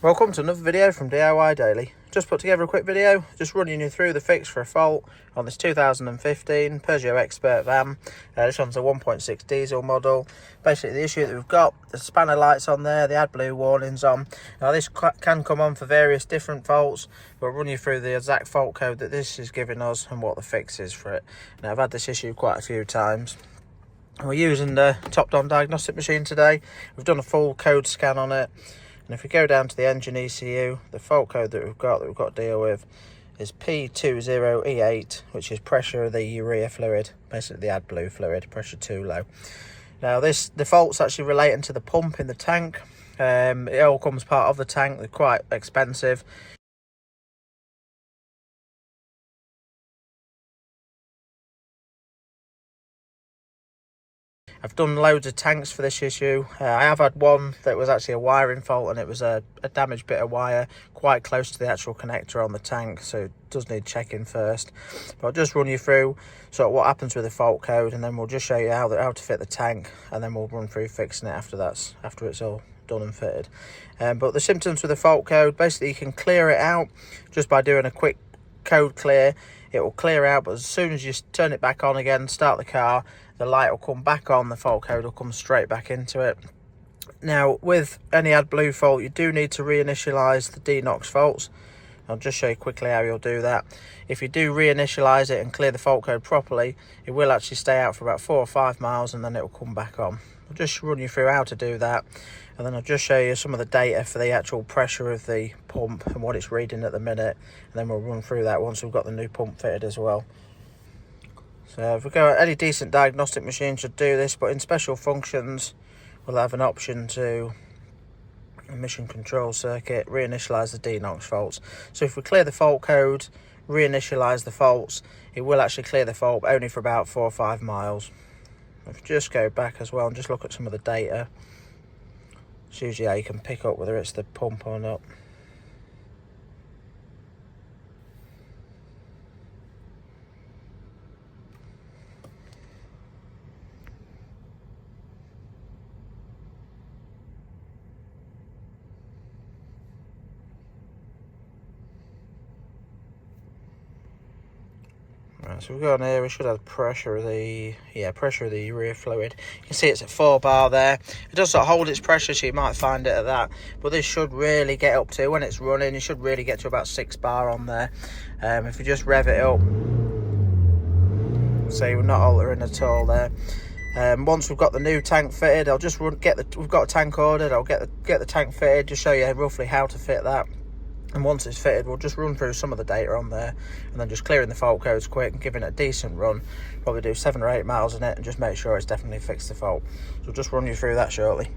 Welcome to another video from DIY Daily. Just put together a quick video, just running you through the fix for a fault on this 2015 Peugeot Expert van. This one's a 1.6 diesel model. Basically the issue that we've got, the spanner lights on there, the AdBlue warnings on. Now this can come on for various different faults, but I'll run you through the exact fault code that this is giving us and what the fix is for it. Now I've had this issue quite a few times. We're using the top-down diagnostic machine today. We've done a full code scan on it. And if we go down to the engine ECU, the fault code that we've got to deal with is P20E8, which is pressure of the urea fluid, basically the AdBlue fluid, pressure too low. Now the fault's actually relating to the pump in the tank. It all comes part of the tank, they're quite expensive. I've done loads of tanks for this issue. I have had one that was actually a wiring fault, and it was a damaged bit of wire quite close to the actual connector on the tank, so it does need checking first. But I'll just run you through sort of what happens with the fault code, and then we'll just show you how to fit the tank, and then we'll run through fixing it after it's all done and fitted. But the symptoms with the fault code, basically you can clear it out just by doing a quick code clear. It will clear out, but as soon as you turn it back on again, start the car, the light will come back on, the fault code will come straight back into it. Now with any AdBlue fault, you do need to reinitialize the DNOX faults. I'll just show you quickly how you'll do that. If you do reinitialize it and clear the fault code properly, it will actually stay out for about 4 or 5 miles, and then it will come back on. I'll just run you through how to do that, and then I'll just show you some of the data for the actual pressure of the pump and what it's reading at the minute, and then we'll run through that once we've got the new pump fitted as well. So if we go, any decent diagnostic machine should do this, but in special functions we'll have an option to emission control circuit, reinitialize the DNOX faults. So if we clear the fault code, reinitialize the faults, it will actually clear the fault only for about 4 or 5 miles. If we just go back as well and just look at some of the data, it's usually how you can pick up whether it's the pump or not. Right, so we've got on here, we should have pressure of the urea fluid. You can see it's at 4 bar there. It does sort of hold its pressure, so you might find it at that. But this should really get up to, when it's running, you should really get to about 6 bar on there. If you just rev it up, so we're not altering at all there. Once we've got the new tank fitted, I'll just we've got a tank ordered, I'll get the tank fitted, just show you roughly how to fit that. And once it's fitted, we'll just run through some of the data on there, and then just clearing the fault codes quick and giving it a decent run. Probably do 7 or 8 miles in it and just make sure it's definitely fixed the fault. So we'll just run you through that shortly.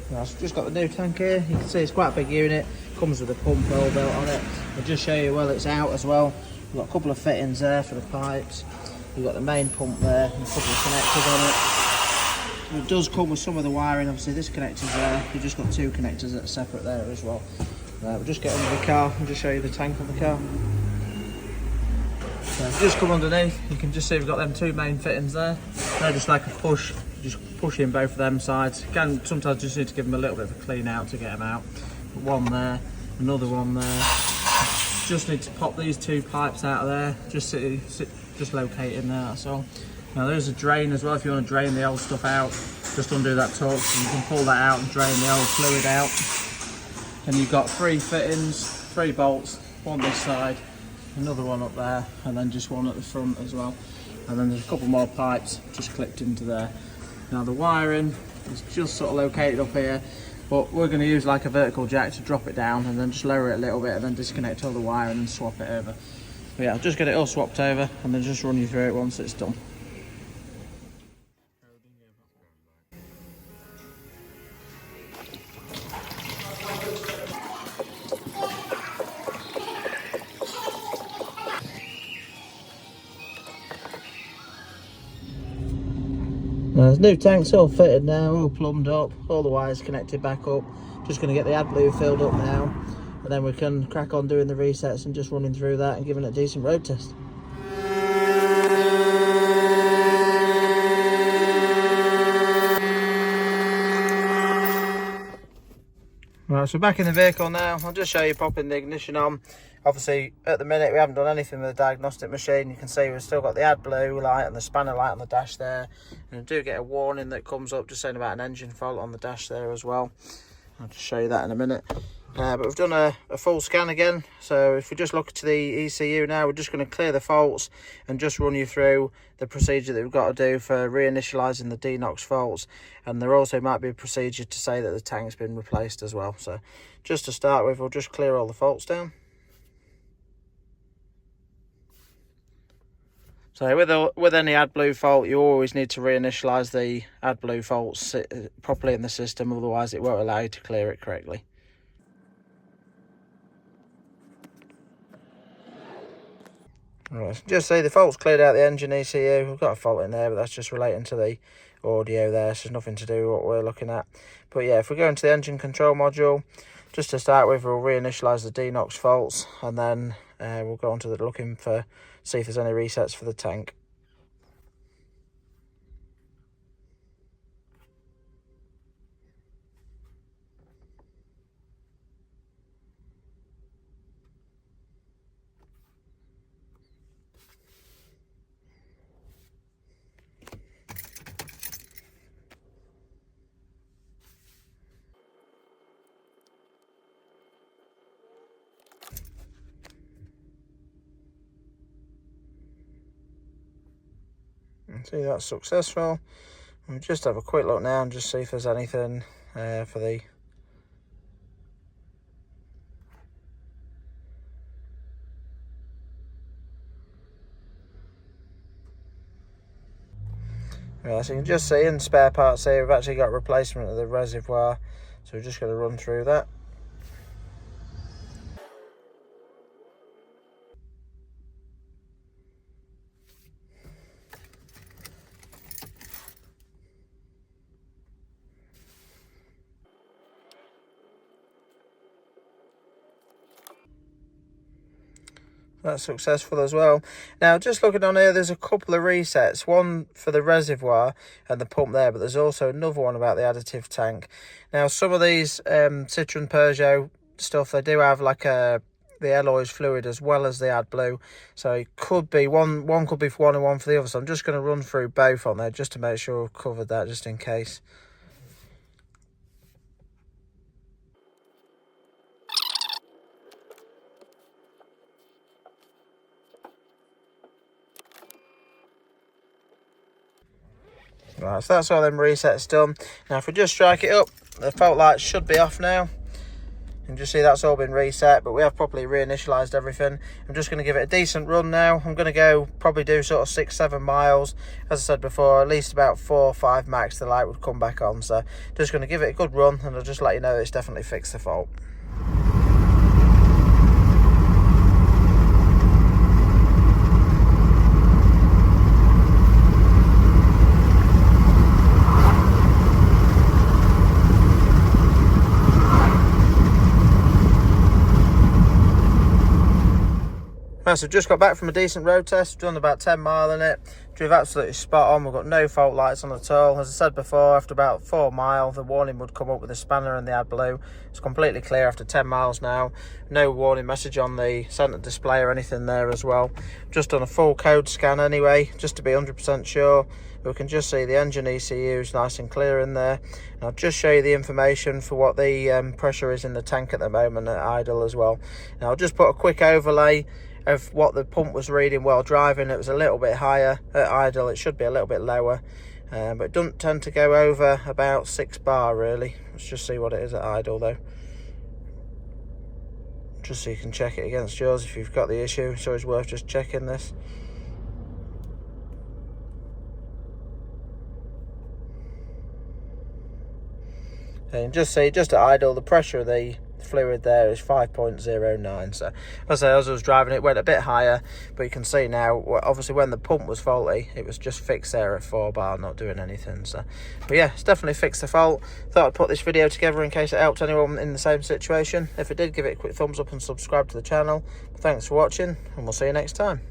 Now, so I've just got the new tank here. You can see it's quite a big unit. Comes with a pump roll belt on it. I'll just show you while it's out as well. We've got a couple of fittings there for the pipes. We've got the main pump there and a couple of connectors on it. It does come with some of the wiring, obviously this connector's there, you've just got 2 connectors that are separate there as well. We'll just get under the car and just show you the tank of the car. So just come underneath, you can just see we've got them 2 main fittings there. They're just like a push, just push in both of them sides. You can sometimes just need to give them a little bit of a clean out to get them out. But one there, another one there. Just need to pop these 2 pipes out of there, just locate in there, that's all. Now there's a drain as well, if you want to drain the old stuff out, just undo that torque so you can pull that out and drain the old fluid out. And you've got 3 fittings, 3 bolts, one this side, another one up there, and then just one at the front as well. And then there's a couple more pipes just clipped into there. Now the wiring is just sort of located up here, but we're going to use like a vertical jack to drop it down and then just lower it a little bit and then disconnect all the wiring and swap it over. But yeah, I'll just get it all swapped over and then just run you through it once it's done. Now the new tank's all fitted now, all plumbed up, all the wires connected back up. Just going to get the AdBlue filled up now, and then we can crack on doing the resets and just running through that and giving it a decent road test. Right, so back in the vehicle now. I'll just show you popping the ignition on. Obviously, at the minute, we haven't done anything with the diagnostic machine. You can see we've still got the AdBlue light and the spanner light on the dash there. And I do get a warning that comes up just saying about an engine fault on the dash there as well. I'll just show you that in a minute. But we've done a full scan again. So if we just look to the ECU now, we're just going to clear the faults and just run you through the procedure that we've got to do for reinitialising the DNOX faults. And there also might be a procedure to say that the tank's been replaced as well. So just to start with, we'll just clear all the faults down. So with any AdBlue fault, you always need to reinitialise the AdBlue faults properly in the system, otherwise it won't allow you to clear it correctly. Right, just see the fault's cleared out the engine ECU. We've got a fault in there, but that's just relating to the audio there, so there's nothing to do with what we're looking at. But yeah, if we go into the engine control module, just to start with, we'll reinitialise the DNOX faults, and then we'll go on to looking for, see if there's any resets for the tank. See, that's successful. We'll just have a quick look now and just see if there's anything for the right, so you can just see in spare parts here we've actually got replacement of the reservoir, so we're just going to run through that. That's successful as well. Now, just looking on here, there's a couple of resets. One for the reservoir and the pump there, but there's also another one about the additive tank. Now, some of these Citroen Peugeot stuff, they do have like the alloys fluid as well as the AdBlue. So it could be one could be for one and one for the other. So I'm just going to run through both on there just to make sure we've covered that just in case. Right, so that's all them resets done. Now if we just strike it up, the fault light should be off now. You can just see that's all been reset, but we have properly reinitialised everything. I'm just going to give it a decent run now. I'm going to go probably do sort of 6-7 miles. As I said before, at least about 4 or 5 max the light would come back on. So just going to give it a good run, and I'll just let you know that it's definitely fixed the fault. Right, so just got back from a decent road test, done about 10 mile in it, drove absolutely spot on. We've got no fault lights on at all. As I said before, after about 4 miles, the warning would come up with the spanner and the AdBlue. It's completely clear after 10 miles now. No warning message on the centre display or anything there as well. Just done a full code scan anyway, just to be 100% sure. We can just see the engine ECU is nice and clear in there. And I'll just show you the information for what the pressure is in the tank at the moment at idle as well. Now I'll just put a quick overlay of what the pump was reading while driving. It was a little bit higher at idle. It should be a little bit lower, but it doesn't tend to go over about 6 bar really. Let's just see what it is at idle though, just so you can check it against yours if you've got the issue. So it's worth just checking this. And you can just see, just at idle, the pressure of the fluid there is 5.09. So as I was driving, it went a bit higher, but you can see now, obviously when the pump was faulty, it was just fixed there at 4 bar, not doing anything. So but yeah, it's definitely fixed the fault. Thought I'd put this video together in case it helped anyone in the same situation. If it did, give it a quick thumbs up and subscribe to the channel. Thanks for watching, and we'll see you next time.